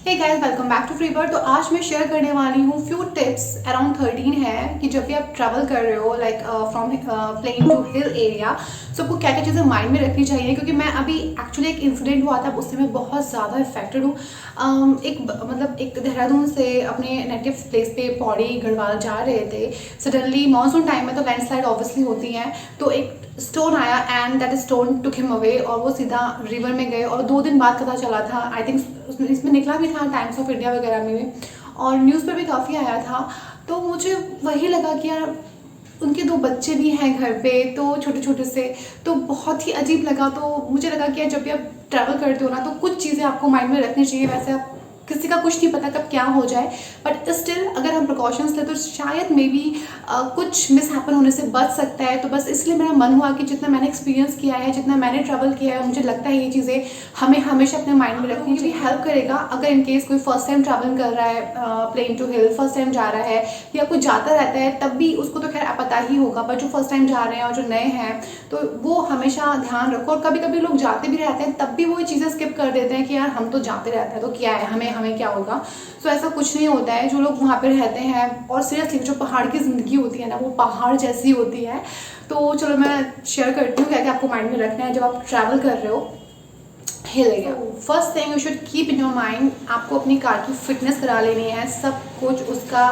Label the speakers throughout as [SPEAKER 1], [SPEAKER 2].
[SPEAKER 1] Hey guys, welcome back to Freebird. तो आज मैं शेयर करने वाली हूँ फ्यू टिप्स अराउंड 13 है कि जब भी आप ट्रैवल कर रहे हो like from plain to hill area, तो आपको क्या क्या चीज़ें माइंड में रखनी चाहिए। क्योंकि मैं अभी एक्चुअली एक इंसिडेंट हुआ था, उससे मैं बहुत ज़्यादा इफेक्टेड हूँ। एक देहरादून से अपने नेटिव प्लेस पे पौड़ी गढ़वाल जा रहे थे। सडनली मानसून टाइम में तो लैंडस्लाइड ऑब्वियसली होती हैं, तो एक स्टोन आया and that stone took him away और वो सीधा रिवर में गए। और 2 दिन बाद पता चला था, आई थिंक इसमें निकला भी था टाइम्स ऑफ इंडिया वगैरह में भी, और न्यूज़ पर भी काफ़ी आया था। तो मुझे वही लगा कि यार उनके 2 बच्चे भी हैं घर पे, तो छोटे छोटे से, तो बहुत ही अजीब लगा। तो मुझे लगा कि यार जब भी आप ट्रैवल करते हो ना, तो कुछ चीज़ें आपको माइंड में रखनी चाहिए। वैसे आप किसी का कुछ नहीं पता कब क्या हो जाए, बट स्टिल अगर हम प्रिकॉशंस लें तो शायद मे बी कुछ मिस हैपन होने से बच सकता है। तो बस इसलिए मेरा मन हुआ कि जितना मैंने एक्सपीरियंस किया है, जितना मैंने ट्रैवल किया है, मुझे लगता है ये चीज़ें हमें हमेशा अपने माइंड में रखनी चाहिए। हेल्प करेगा अगर इनकेस कोई फर्स्ट टाइम ट्रैवल कर रहा है, plain to hill first time जा रहा है, या कोई जाता रहता है तब भी उसको तो खैर पता ही होगा, बट जो फर्स्ट टाइम जा रहे हैं और जो नए हैं, तो वो हमेशा ध्यान रखो। और कभी कभी लोग जाते भी रहते हैं तब भी वो चीज़ें स्किप कर देते हैं कि यार हम तो जाते रहते हैं तो क्या है, हमें हमें क्या होगा। तो ऐसा कुछ नहीं होता है। जो लोग वहाँ पे रहते हैं, और सीरियसली जो पहाड़ की ज़िंदगी होती है ना, वो पहाड़ जैसी होती है। तो चलो मैं शेयर करती हूँ क्या क्या आपको माइंड में रखना है जब आप ट्रैवल कर रहे हो hill area. First thing you should keep in your mind, आपको अपनी कार की फिटनेस करा लेनी है, सब कुछ उसका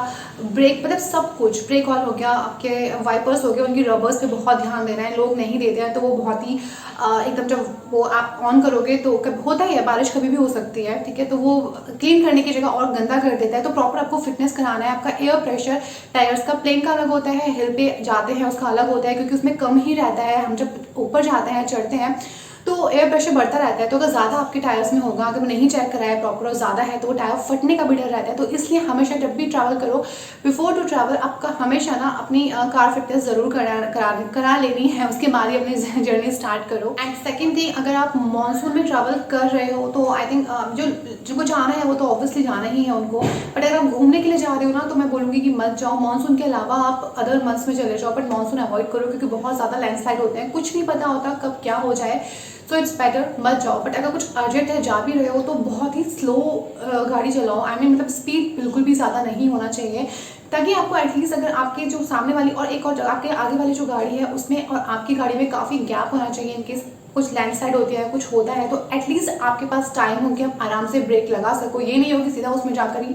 [SPEAKER 1] ब्रेक, मतलब सब कुछ, ब्रेक ऑयल हो गया, आपके वाइपर्स हो गए, उनकी रबर्स पे बहुत ध्यान देना है। लोग नहीं देते हैं तो वो बहुत ही एकदम, जब वो आप ऑन करोगे तो होता ही है, बारिश कभी भी हो सकती है, ठीक है, तो वो क्लीन करने की जगह और गंदा कर देता है। तो प्रॉपर आपको फिटनेस कराना है। आपका एयर प्रेशर टायर्स का प्लेन का अलग होता है, हिल पे जाते हैं उसका अलग होता है, क्योंकि उसमें कम ही रहता है। हम जब ऊपर जाते हैं, चढ़ते हैं, तो एयर प्रेशर बढ़ता रहता है। तो अगर ज़्यादा आपके टायर्स में होगा, अगर नहीं चेक कराया प्रॉपर और ज़्यादा है, तो वो टायर फटने का भी डर रहता है। तो इसलिए हमेशा जब भी ट्रैवल करो, बिफोर टू ट्रैवल, आपका हमेशा ना अपनी कार फिटनेस ज़रूर करा लेनी है, उसके बाद ही अपनी जर्नी स्टार्ट करो। एंड सेकेंड थिंग, अगर आप मानसून में ट्रैवल कर रहे हो तो आई थिंक जिनको जाना है वो तो ऑब्वियसली जाना ही है उनको, बट अगर आप घूमने के लिए जा रहे हो ना, तो मैं बोलूँगी कि मत जाओ। मानसून के अलावा आप अदर मंथ्स में चले जाओ, बट मानसून अवॉइड करो, क्योंकि बहुत ज़्यादा लैंडस्लाइड होते हैं, कुछ नहीं पता होता कब क्या हो जाए। सो इट्स बेटर मत जाओ। बट अगर कुछ अर्जेंट है, जा भी रहे हो, तो बहुत ही स्लो गाड़ी चलाओ। आई मीन मतलब स्पीड बिल्कुल भी ज़्यादा नहीं होना चाहिए, ताकि आपको एटलीस्ट अगर आपके जो सामने वाली और एक और आपके आगे वाली जो गाड़ी है उसमें और आपकी गाड़ी में काफ़ी गैप होना चाहिए। इनकेस कुछ लैंडस्लाइड होती है, कुछ होता है, तो एटलीस्ट आपके पास टाइम हो कि आप आराम से ब्रेक लगा सको। ये नहीं हो कि सीधा उसमें जाकर ही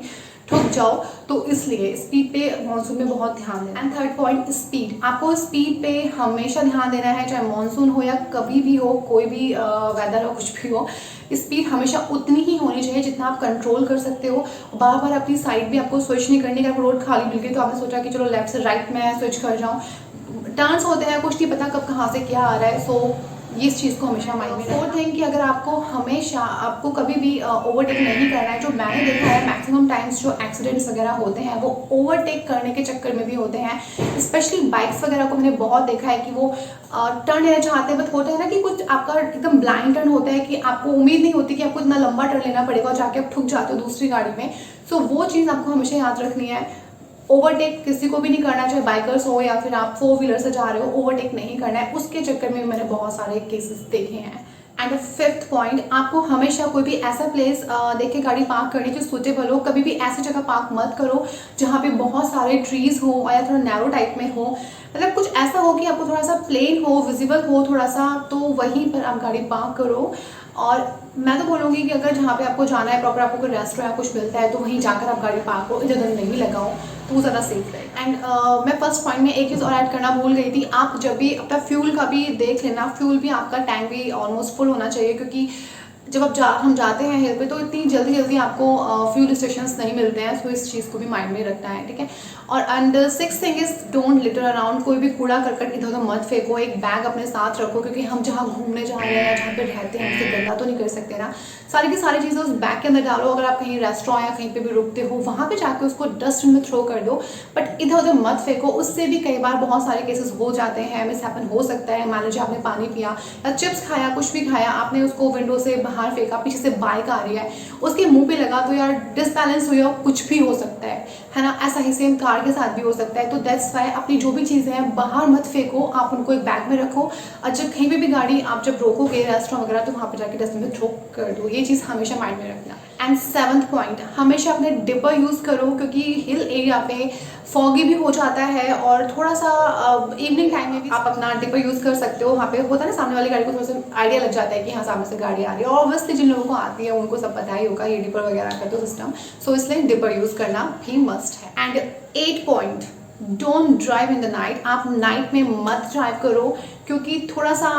[SPEAKER 1] ठुक जाओ। तो इसलिए स्पीड पे मानसून में बहुत ध्यान देना। And third point, speed. आपको स्पीड पे हमेशा ध्यान देना है, चाहे मानसून हो या कभी भी हो, कोई भी वेदर हो, कुछ भी हो। स्पीड हमेशा उतनी ही होनी चाहिए जितना आप कंट्रोल कर सकते हो। बार बार अपनी साइड भी आपको स्विच नहीं करनी। अगर रोड खाली मिल गई तो आपने सोचा कि चलो लेफ्ट से राइट में स्विच कर जाऊँ, टर्न्स होते हैं, कुछ नहीं पता कब कहाँ से क्या आ रहा है। सो ये इस चीज़ को हमेशा माइंड में रखना। फोर्थ थिंग कि अगर आपको कभी भी ओवरटेक नहीं करना है। जो मैंने देखा है मैक्सिमम टाइम्स जो एक्सीडेंट्स वगैरह होते हैं वो ओवरटेक करने के चक्कर में भी होते हैं। स्पेशली बाइक्स वगैरह को मैंने बहुत देखा है कि वो टर्न लेना चाहते हैं, बट होता है ना कि कुछ आपका एकदम ब्लाइंड टर्न होता है कि आपको उम्मीद नहीं होती कि आपको इतना लंबा टर्न लेना पड़ेगा, और जाके आप ठुक जाते हो दूसरी गाड़ी में। सो वो चीज़ आपको हमेशा याद रखनी है। ओवरटेक किसी को भी नहीं करना, चाहे बाइकर्स हो या फिर आप 4 व्हीलर से जा रहे हो, ओवरटेक नहीं करना है। उसके चक्कर में मैंने बहुत सारे केसेस देखे हैं। एंड फिफ्थ पॉइंट, आपको हमेशा कोई भी ऐसा प्लेस देख के गाड़ी पार्क करनी जो सूटेबल हो। कभी भी ऐसी जगह पार्क मत करो जहाँ पे बहुत सारे ट्रीज हो या थोड़ा नैरो टाइप में हो। मतलब कुछ ऐसा हो कि आपको थोड़ा सा प्लेन हो, विजिबल हो थोड़ा सा, तो वहीं पर आप गाड़ी पार्क करो। और मैं तो बोलूँगी कि अगर जहाँ पे आपको जाना है प्रॉपर, आपको कोई रेस्टोरेंट या कुछ मिलता है, तो वहीं जाकर आप गाड़ी पार्क करो, इधर उधर नहीं लगाओ, तो वो ज़्यादा सेफ रहेगा। एंड मैं फर्स्ट पॉइंट में एक चीज़ और ऐड करना भूल गई थी। आप जब भी अपना फ्यूल का भी देख लेना, फ्यूल भी आपका टैंक भी ऑलमोस्ट फुल होना चाहिए, क्योंकि जब हम जाते हैं हिल पे तो इतनी जल्दी जल्दी आपको फ्यूल स्टेशंस नहीं मिलते हैं। सो इस चीज़ को भी माइंड में रखना है, ठीक है। और and six thing is don't litre around. कोई भी कूड़ा करकट इधर उधर मत फेंको। एक बैग अपने साथ रखो, क्योंकि हम जहाँ घूमने जा रहे हैं या जहाँ पे रहते हैं उससे गंदा तो नहीं कर सकते ना। सारी की सारी चीज़ें उस बैग के अंदर डालो। अगर आप कहीं रेस्टोरेंट या कहीं पे भी रुकते हो, वहाँ पे जाके उसको डस्टबिन में थ्रो कर दो, बट इधर उधर मत फेंको। उससे भी कई बार बहुत सारे केसेस हो जाते हैं, मिस हैपन हो सकता है। मान लीजिए आपने पानी पिया या चिप्स खाया, कुछ भी खाया, आपने उसको विंडो से बाहर फेंका, पीछे से बाइक आ रही है, उसके मुंह पे लगा, तो यार डिसबैलेंस हुई और कुछ भी हो सकता है ना। ऐसा ही सेम कार के साथ भी हो सकता है। तो दैट्स वाई अपनी जो भी चीज़ें हैं बाहर मत फेंको, आप उनको एक बैग में रखो। और जब कहीं पे भी गाड़ी आप जब रोकोगे रेस्टोरेंट वगैरह, तो वहाँ पे जाके डस्टबिन में थ्रो कर दो। ये चीज़ हमेशा माइंड में रखना। एंड 7th पॉइंट, हमेशा अपने डिपर यूज़ करो क्योंकि हिल एरिया पे फॉगी भी हो जाता है और थोड़ा सा इवनिंग टाइम में भी आप अपना डिपर यूज़ कर सकते हो। वहाँ पे होता है ना, सामने वाली गाड़ी को थोड़ा सा आइडिया लग जाता है कि हाँ सामने से गाड़ी आ रही है, और ऑब्वियसली जिन लोगों को आती है उनको सब पता ही होगा ये डिपर वगैरह का तो सिस्टम, सो इसलिए डिपर यूज़ करना भी मस्ट है। And 8 point, don't drive in the night. आप नाइट में मत ड्राइव करो क्योंकि थोड़ा सा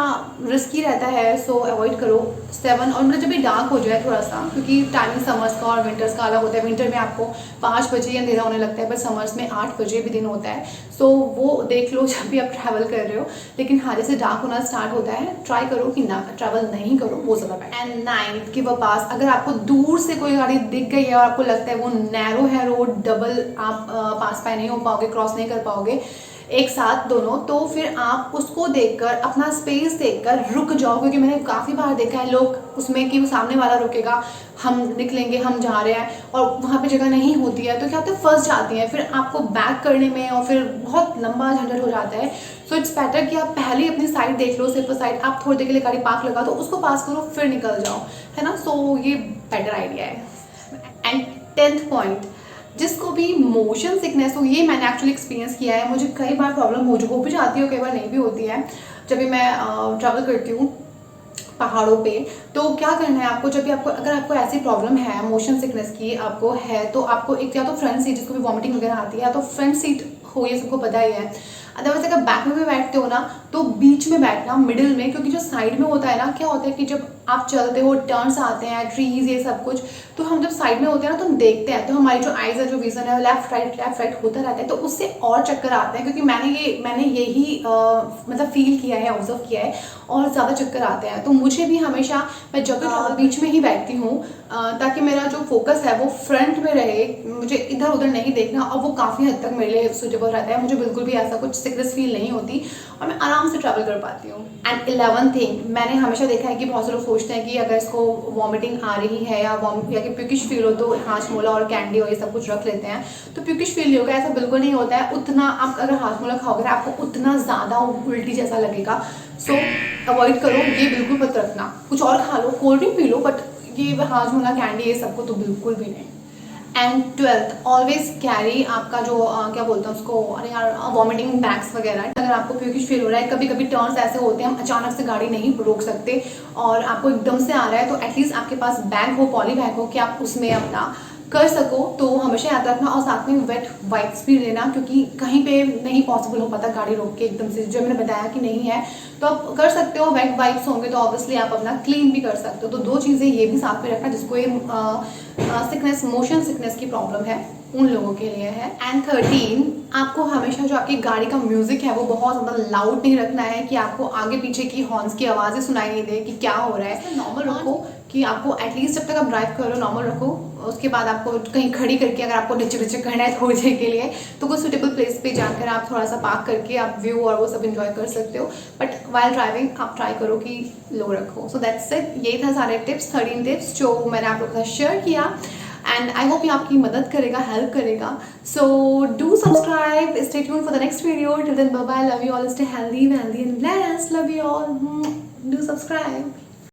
[SPEAKER 1] रिस्की रहता है, सो अवॉइड करो। 7 और मतलब जब भी डार्क हो जाए थोड़ा सा, क्योंकि टाइमिंग समर्स का और विंटर्स का अलग होता है। विंटर में आपको 5 बजे अंधेरा होने लगता है, पर समर्स में 8 बजे भी दिन होता है, सो वो देख लो जब भी आप ट्रैवल कर रहे हो। लेकिन हाँ, जैसे डार्क होना स्टार्ट होता है ट्राई करो कि ना ट्रैवल नहीं करो, वो ज़्यादा बेटर। एंड 9th के पास, अगर आपको दूर से कोई गाड़ी दिख गई है और आपको लगता है वो नैरो है रोड, डबल आप पास पाए नहीं हो पाओगे, क्रॉस नहीं कर पाओगे एक साथ दोनों, तो फिर आप उसको देखकर, अपना स्पेस देखकर रुक जाओ। क्योंकि मैंने काफ़ी बार देखा है लोग उसमें कि वो सामने वाला रुकेगा, हम निकलेंगे, हम जा रहे हैं और वहाँ पे जगह नहीं होती है, तो क्या होता है फंस जाती है, फिर आपको बैक करने में और फिर बहुत लंबा झंझट हो जाता है। सो इट्स बेटर कि आप पहले अपनी साइड देख लो, सिर्फ साइड, आप थोड़ी देर के लिए गाड़ी पार्क लगा दो, उसको पास करो, फिर निकल जाओ, है ना। सो ये बेटर आइडिया है। एंड 10th पॉइंट, जिसको भी मोशन सिकनेस हो, ये मैंने एक्चुअली एक्सपीरियंस किया है, मुझे कई बार प्रॉब्लम हो भी जाती है, कई बार नहीं भी होती है। जब भी मैं ट्रैवल करती हूँ पहाड़ों पे, तो क्या करना है आपको, जब भी आपको, अगर आपको ऐसी प्रॉब्लम है मोशन सिकनेस की आपको है, तो आपको एक या तो फ्रंट सीट, जिसको भी वॉमिटिंग वगैरह आती है, या तो फ्रंट सीट हो, ये सबको पता ही है। अदरवाइज अगर बैक में भी बैठते हो ना, तो बीच में बैठना, मिडिल में, क्योंकि जो साइड में होता है ना, क्या होता है कि जब आप चलते हो, टर्न्स आते हैं, ट्रीज, ये सब कुछ, तो हम जब साइड में होते हैं ना, तो हम देखते हैं, तो हमारी जो आइज है, जो विजन है, लेफ्ट राइट होता रहता है, तो उससे और चक्कर आते हैं। क्योंकि मैंने यही मतलब फील किया है, ऑब्जर्व किया है, और ज़्यादा चक्कर आते हैं। तो मुझे भी हमेशा, मैं जब भी बीच में ही बैठती हूँ, ताकि मेरा जो फोकस है वो फ्रंट में रहे, मुझे इधर उधर नहीं देखना, और वो काफ़ी हद तक मेरे लिए सूटेबल रहता है। मुझे बिल्कुल भी ऐसा कुछ सिकनेस फील नहीं होती और मैं आराम से ट्रैवल कर पाती हूँ। एंड 11th थिंग, मैंने हमेशा देखा है कि बहुत से लोग सोचते हैं कि अगर इसको वॉमिटिंग आ रही है या कि प्यूकिश फील हो, तो हाजमोला और कैंडी और ये सब कुछ रख लेते हैं, तो प्यूकिश फील नहीं होगा। ऐसा बिल्कुल नहीं होता है। उतना आप अगर हाजमोला खाओगे आपको उतना ज़्यादा उल्टी जैसा लगेगा, सो अवॉइड करो, ये बिल्कुल मत रखना। कुछ और खा लो, कोल्ड ड्रिंक पी लो, बट ये हाजमोला कैंडी ये सबको तो बिल्कुल भी नहीं। एंड 12th, ऑलवेज कैरी आपका जो क्या बोलते हैं उसको, अरे यार, वॉमिटिंग बैग्स वगैरह। अगर आपको प्यूकिश फील हो रहा है, कभी कभी टर्न्स ऐसे होते हैं, हम अचानक से गाड़ी नहीं रोक सकते और आपको एकदम से आ रहा है, तो एटलीस्ट आपके पास बैग हो, पॉली बैग हो, कि आप उसमें अपना कर सको, तो हमेशा याद रखना। और साथ में वेट वाइप्स भी लेना, क्योंकि कहीं पे नहीं पॉसिबल हो पाता गाड़ी रोक के एकदम से, जो मैंने बताया कि नहीं है, तो आप कर सकते हो। वेट वाइप्स होंगे तो ऑब्वियसली आप अपना क्लीन भी कर सकते हो। तो 2 चीज़ें ये भी साथ में रखना, जिसको ये सिकनेस, मोशन सिकनेस की प्रॉब्लम है, उन लोगों के लिए है। एंड 13, आपको हमेशा जो आपकी गाड़ी का म्यूजिक है वो बहुत ज़्यादा लाउड नहीं रखना है, कि आपको आगे पीछे की हॉर्न्स की आवाज़ें सुनाई नहीं दे कि क्या हो रहा है। नॉर्मल रखो, कि आपको एटलीस्ट जब तक आप ड्राइव कर रहे हो नॉर्मल रखो। उसके बाद आपको कहीं खड़ी करके अगर आपको नीचे करना है थोड़ी देर के लिए, तो कोई सुटेबल प्लेस पे जाकर आप थोड़ा सा पार्क करके आप व्यू और वो सब इंजॉय कर सकते हो। बट वाइल ड्राइविंग आप ट्राई करो कि लो रखो। सो दैट्स इट, ये था सारे टिप्स, 13 टिप्स जो मैंने आप लोगों के साथ शेयर किया। एंड आई होप ये आपकी मदद करेगा, हेल्प करेगा। So do subscribe, stay tuned for the next video. Till then bye bye, love you all, stay healthy and blessed, love you all, do subscribe.